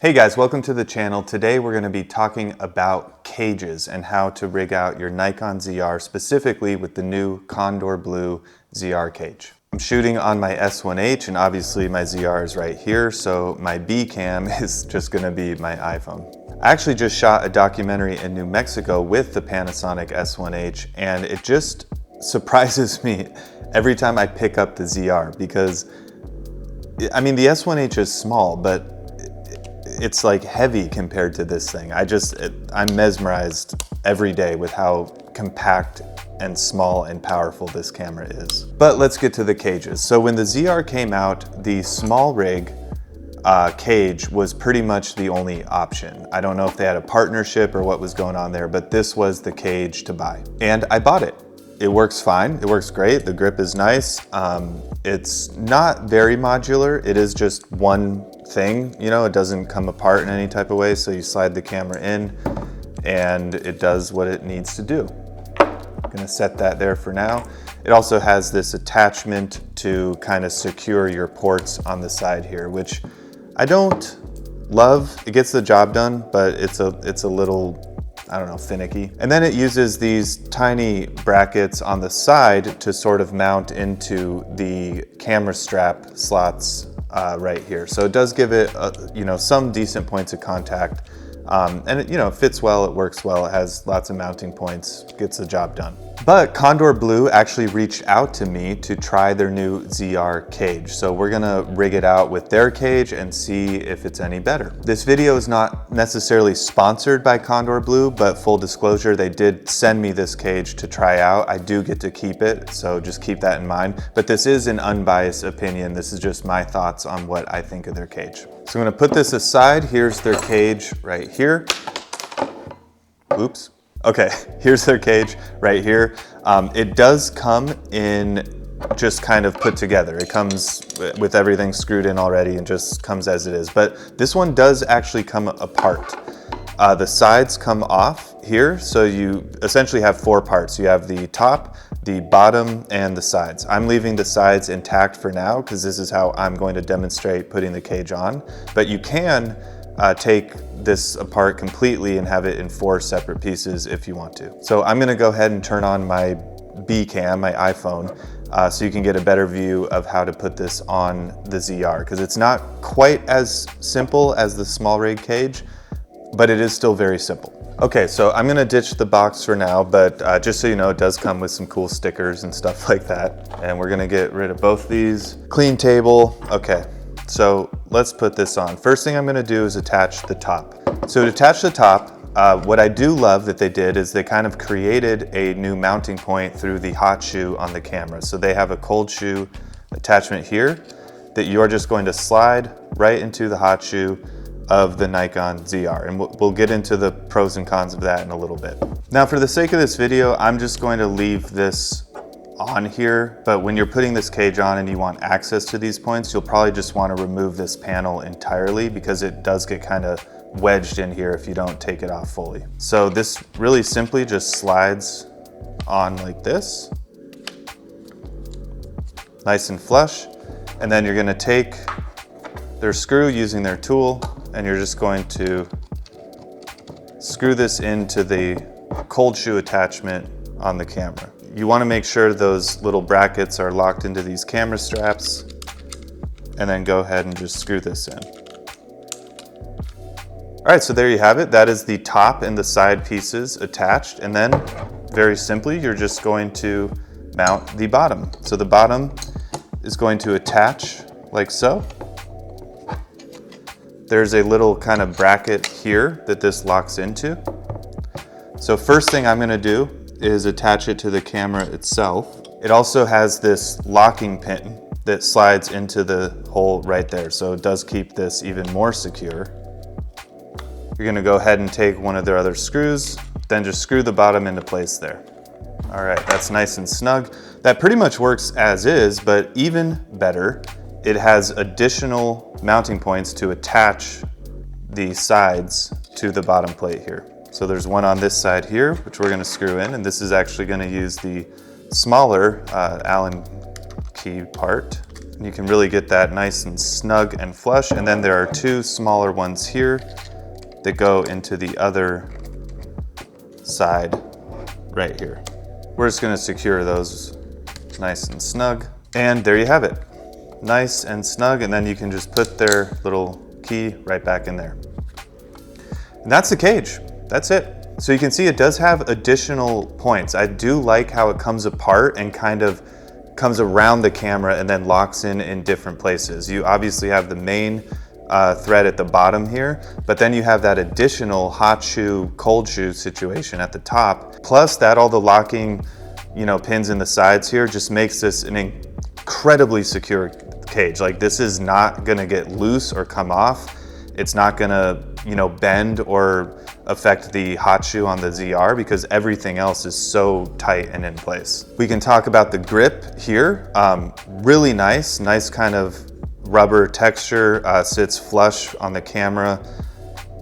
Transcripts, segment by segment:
Hey guys, welcome to the channel. Today we're going to be talking about cages and how to rig out your Nikon ZR, specifically with the new Condor Blue ZR cage. I'm shooting on my S1H and obviously my ZR is right here, so my B cam is just going to be my iPhone. I actually just shot a documentary in New Mexico with the Panasonic S1H, and it just surprises me every time I pick up the ZR because, I mean, the S1H is small, but it's like heavy compared to this thing. I'm mesmerized every day with how compact and small and powerful this camera is. But let's get to the cages. So when the ZR came out, the SmallRig cage was pretty much the only option. I don't know if they had a partnership or what was going on there, but this was the cage to buy. And I bought it. It works fine, it works great, the grip is nice. It's not very modular, it is just one thing, you know, it doesn't come apart in any type of way, so you slide the camera in and it does what it needs to do. I'm gonna set that there for now. It also has this attachment to kind of secure your ports on the side here, which I don't love. It gets the job done, but it's a little, I don't know, finicky. And then it uses these tiny brackets on the side to sort of mount into the camera strap slots right here. So it does give it, you know, some decent points of contact. And it, you know, fits well, it works well, it has lots of mounting points, gets the job done. But Condor Blue actually reached out to me to try their new ZR cage. So we're gonna rig it out with their cage and see if it's any better. This video is not necessarily sponsored by Condor Blue, but full disclosure, they did send me this cage to try out. I do get to keep it, so just keep that in mind. But this is an unbiased opinion. This is just my thoughts on what I think of their cage. So I'm gonna put this aside. Here's their cage right here. Oops. Okay, here's their cage right here. It does come in just kind of put together. It comes with everything screwed in already and just comes as it is. But this one does actually come apart. The sides come off here, so you essentially have four parts. You have the top, the bottom, and the sides. I'm leaving the sides intact for now because this is how I'm going to demonstrate putting the cage on. But you can take this apart completely and have it in four separate pieces if you want to. So I'm gonna go ahead and turn on my B cam, my iPhone, so you can get a better view of how to put this on the ZR, because it's not quite as simple as the SmallRig cage, but it is still very simple. Okay, so I'm gonna ditch the box for now, but just so you know, it does come with some cool stickers and stuff like that. And we're gonna get rid of both these. Clean table, okay. So let's put this on. First thing I'm gonna do is attach the top. So to attach the top, what I do love that they did is they kind of created a new mounting point through the hot shoe on the camera. So they have a cold shoe attachment here that you're just going to slide right into the hot shoe of the Nikon ZR. And we'll get into the pros and cons of that in a little bit. Now for the sake of this video, I'm just going to leave this on here, but when you're putting this cage on and you want access to these points, you'll probably just want to remove this panel entirely because it does get kind of wedged in here if you don't take it off fully. So this really simply just slides on like this, nice and flush, and then you're going to take their screw using their tool and you're just going to screw this into the cold shoe attachment on the camera. You want to make sure those little brackets are locked into these camera straps and then go ahead and just screw this in. All right, so there you have it. That is the top and the side pieces attached. And then very simply, you're just going to mount the bottom. So the bottom is going to attach like so. There's a little kind of bracket here that this locks into. So first thing I'm gonna do is attach it to the camera itself. It also has this locking pin that slides into the hole right there, so it does keep this even more secure. You're gonna go ahead and take one of their other screws, then just screw the bottom into place there. All right, that's nice and snug. That pretty much works as is, but even better, it has additional mounting points to attach the sides to the bottom plate here. So there's one on this side here, which we're gonna screw in, and this is actually gonna use the smaller Allen key part. And you can really get that nice and snug and flush. And then there are two smaller ones here that go into the other side right here. We're just gonna secure those nice and snug. And there you have it. Nice and snug, and then you can just put their little key right back in there. And that's the cage, that's it. So you can see it does have additional points. I do like how it comes apart and kind of comes around the camera and then locks in different places. You obviously have the main thread at the bottom here, but then you have that additional hot shoe, cold shoe situation at the top. Plus that all the locking, pins in the sides here just makes this an incredibly secure cage. Like, this is not gonna get loose or come off. It's not gonna, bend or affect the hot shoe on the ZR because everything else is so tight and in place. We can talk about the grip here. Really nice kind of rubber texture, sits flush on the camera.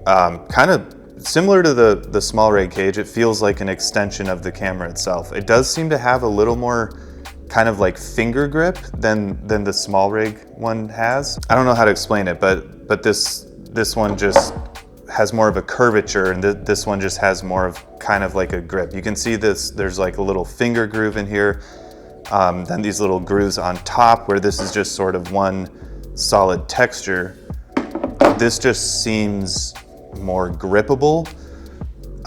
Kind of similar to the SmallRig cage. It feels like an extension of the camera itself. It does seem to have a little more kind of like finger grip than the SmallRig one has. I don't know how to explain it, but this one just has more of a curvature, and this one just has more of kind of like a grip. You can see this, there's like a little finger groove in here, then these little grooves on top where this is just sort of one solid texture. This just seems more grippable.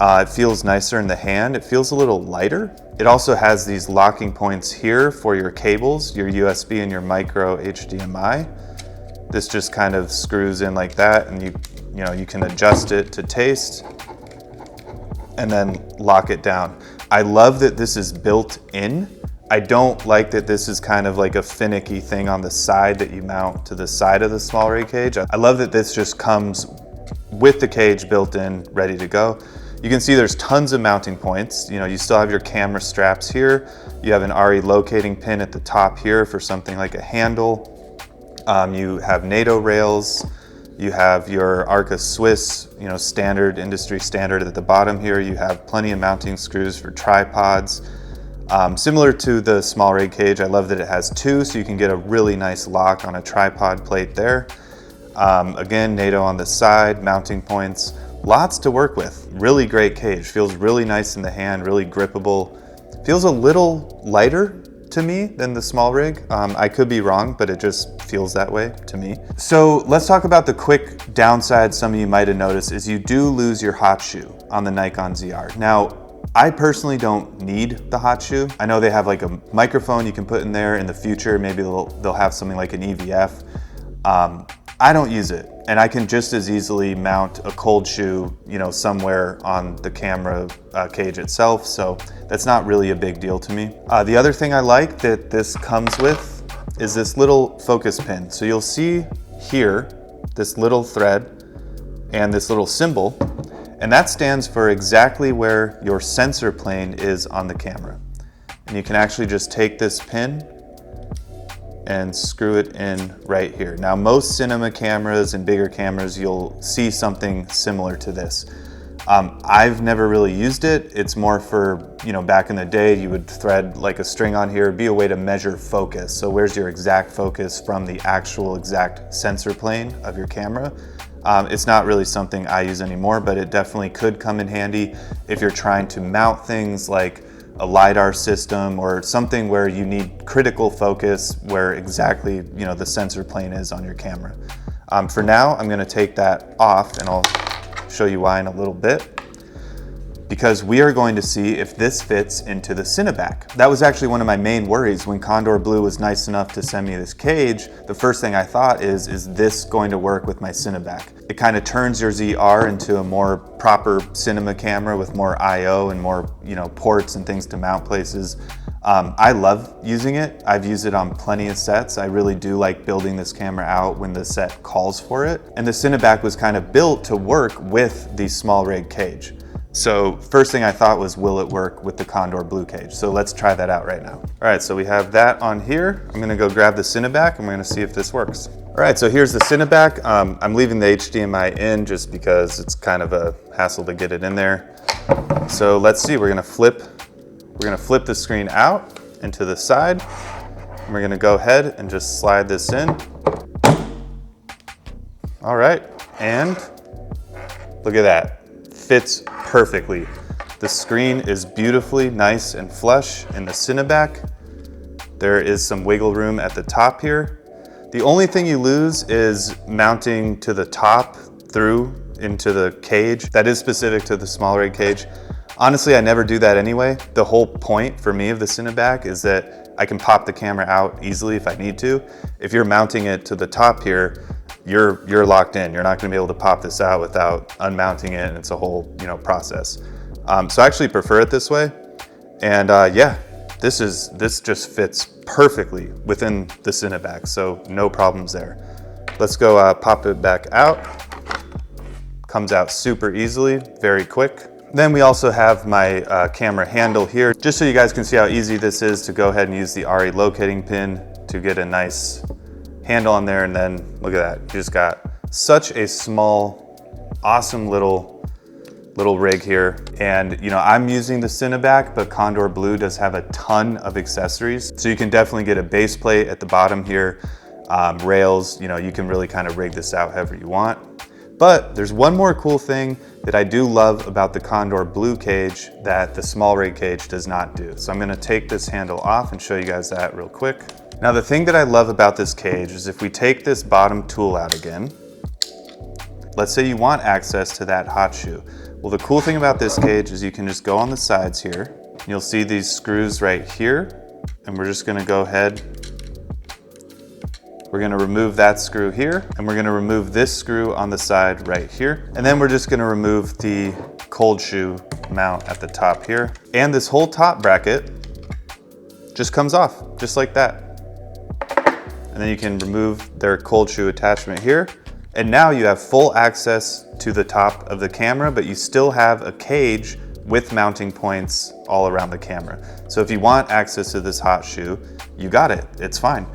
It feels nicer in the hand. It feels a little lighter. It also has these locking points here for your cables, your USB and your micro HDMI. This just kind of screws in like that, and you can adjust it to taste and then lock it down. I love that this is built in. I don't like that this is kind of like a finicky thing on the side that you mount to the side of the SmallRig cage. I love that this just comes with the cage built in, ready to go. You can see there's tons of mounting points. You still have your camera straps here. You have an RE locating pin at the top here for something like a handle. You have NATO rails. You have your Arca Swiss, standard, industry standard at the bottom here. You have plenty of mounting screws for tripods. Similar to the SmallRig cage, I love that it has two, so you can get a really nice lock on a tripod plate there. Again, NATO on the side, mounting points, lots to work with. Really great cage, feels really nice in the hand, really grippable. Feels a little lighter to me than the SmallRig. I could be wrong, but it just feels that way to me. So let's talk about the quick downside some of you might have noticed is you do lose your hot shoe on the Nikon ZR. Now, I personally don't need the hot shoe. I know they have like a microphone you can put in there in the future. Maybe they'll have something like an EVF. I don't use it, and I can just as easily mount a cold shoe, somewhere on the camera cage itself. So that's not really a big deal to me. The other thing I like that this comes with is this little focus pin. So you'll see here this little thread and this little symbol, and that stands for exactly where your sensor plane is on the camera. And you can actually just take this pin and screw it in right here. Now, most cinema cameras and bigger cameras, you'll see something similar to this. I've never really used it. It's more for, back in the day, you would thread like a string on here. It'd be a way to measure focus. So where's your exact focus from the actual exact sensor plane of your camera? It's not really something I use anymore, but it definitely could come in handy if you're trying to mount things like a LiDAR system or something where you need critical focus where exactly the sensor plane is on your camera. For now, I'm gonna take that off and I'll show you why in a little bit, because we are going to see if this fits into the CineBack. That was actually one of my main worries when Condor Blue was nice enough to send me this cage. The first thing I thought is this going to work with my CineBack? It kind of turns your ZR into a more proper cinema camera with more I/O and more ports and things to mount places. I love using it. I've used it on plenty of sets. I really do like building this camera out when the set calls for it. And the CineBack was kind of built to work with the SmallRig cage. So first thing I thought was, will it work with the Condor Blue cage? So let's try that out right now. All right, so we have that on here. I'm gonna go grab the CineBack and we're gonna see if this works. All right, so here's the CineBack. I'm leaving the HDMI in just because it's kind of a hassle to get it in there. So let's see, we're gonna flip the screen out and to the side. And we're gonna go ahead and just slide this in. All right, and look at that. Fits perfectly. The screen is beautifully nice and flush in the CineBack. There is some wiggle room at the top here. The only thing you lose is mounting to the top through into the cage. That is specific to the SmallRig cage. Honestly, I never do that anyway. The whole point for me of the CineBack is that I can pop the camera out easily if I need to. If you're mounting it to the top here, you're locked in. You're not gonna be able to pop this out without unmounting it, and it's a whole process. So I actually prefer it this way. And yeah, this just fits perfectly within the CineBack, so no problems there. Let's go pop it back out. Comes out super easily, very quick. Then we also have my camera handle here, just so you guys can see how easy this is to go ahead and use the RE locating pin to get a nice handle on there. And then look at that, you just got such a small, awesome little rig here. And I'm using the CineBack, but Condor Blue does have a ton of accessories. So you can definitely get a base plate at the bottom here, rails, you can really kind of rig this out however you want. But there's one more cool thing that I do love about the Condor Blue cage that the SmallRig cage does not do. So I'm gonna take this handle off and show you guys that real quick. Now the thing that I love about this cage is if we take this bottom tool out again, let's say you want access to that hot shoe. Well, the cool thing about this cage is you can just go on the sides here. You'll see these screws right here, and we're just gonna go ahead. We're gonna remove that screw here, and we're gonna remove this screw on the side right here. And then we're just gonna remove the cold shoe mount at the top here. And this whole top bracket just comes off, just like that. And then you can remove their cold shoe attachment here. And now you have full access to the top of the camera, but you still have a cage with mounting points all around the camera. So if you want access to this hot shoe, you got it, it's fine.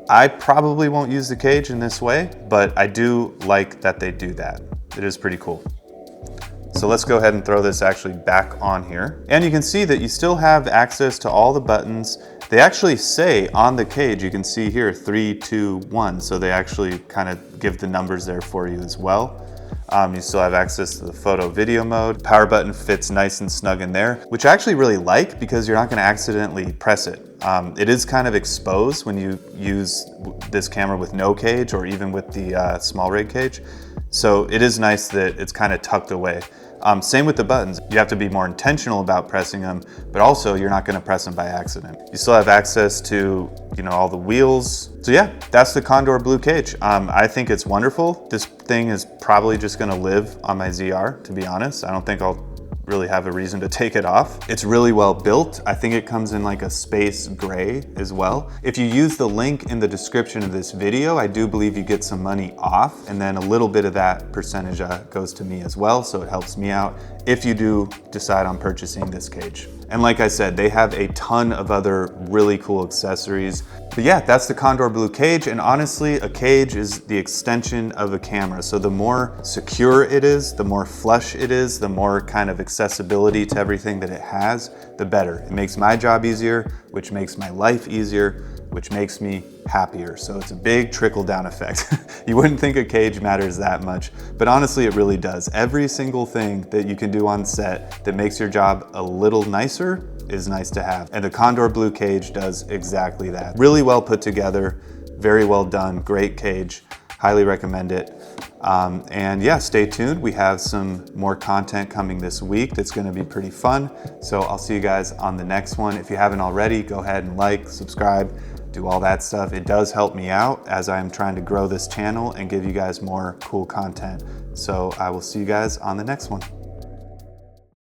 I probably won't use the cage in this way, but I do like that they do that. It is pretty cool. So let's go ahead and throw this actually back on here. And you can see that you still have access to all the buttons. They actually say on the cage, you can see here, 3, 2, 1. So they actually kind of give the numbers there for you as well. You still have access to the photo video mode. Power button fits nice and snug in there, which I actually really like because you're not gonna accidentally press it. It is kind of exposed when you use this camera with no cage or even with the SmallRig cage. So it is nice that it's kind of tucked away. Same with the buttons. You have to be more intentional about pressing them, but also you're not gonna press them by accident. You still have access to all the wheels. So yeah, that's the Condor Blue cage. I think it's wonderful. This thing is probably just gonna live on my ZR, to be honest. I don't think I'll really have a reason to take it off. It's really well built. I think it comes in like a space gray as well. If you use the link in the description of this video, I do believe you get some money off, and then a little bit of that percentage goes to me as well, so it helps me out if you do decide on purchasing this cage. And like I said, they have a ton of other really cool accessories. But yeah, that's the Condor Blue cage. And honestly, a cage is the extension of a camera. So the more secure it is, the more flush it is, the more kind of accessibility to everything that it has, the better. It makes my job easier, which makes my life easier, which makes me happier. So it's a big trickle-down effect. You wouldn't think a cage matters that much, but honestly it really does. Every single thing that you can do on set that makes your job a little nicer is nice to have. And the Condor Blue cage does exactly that. Really well put together, very well done, great cage, highly recommend it. And yeah, stay tuned. We have some more content coming this week that's gonna be pretty fun. So I'll see you guys on the next one. If you haven't already, go ahead and like, subscribe, do all that stuff. It does help me out as I'm trying to grow this channel and give you guys more cool content. So I will see you guys on the next one.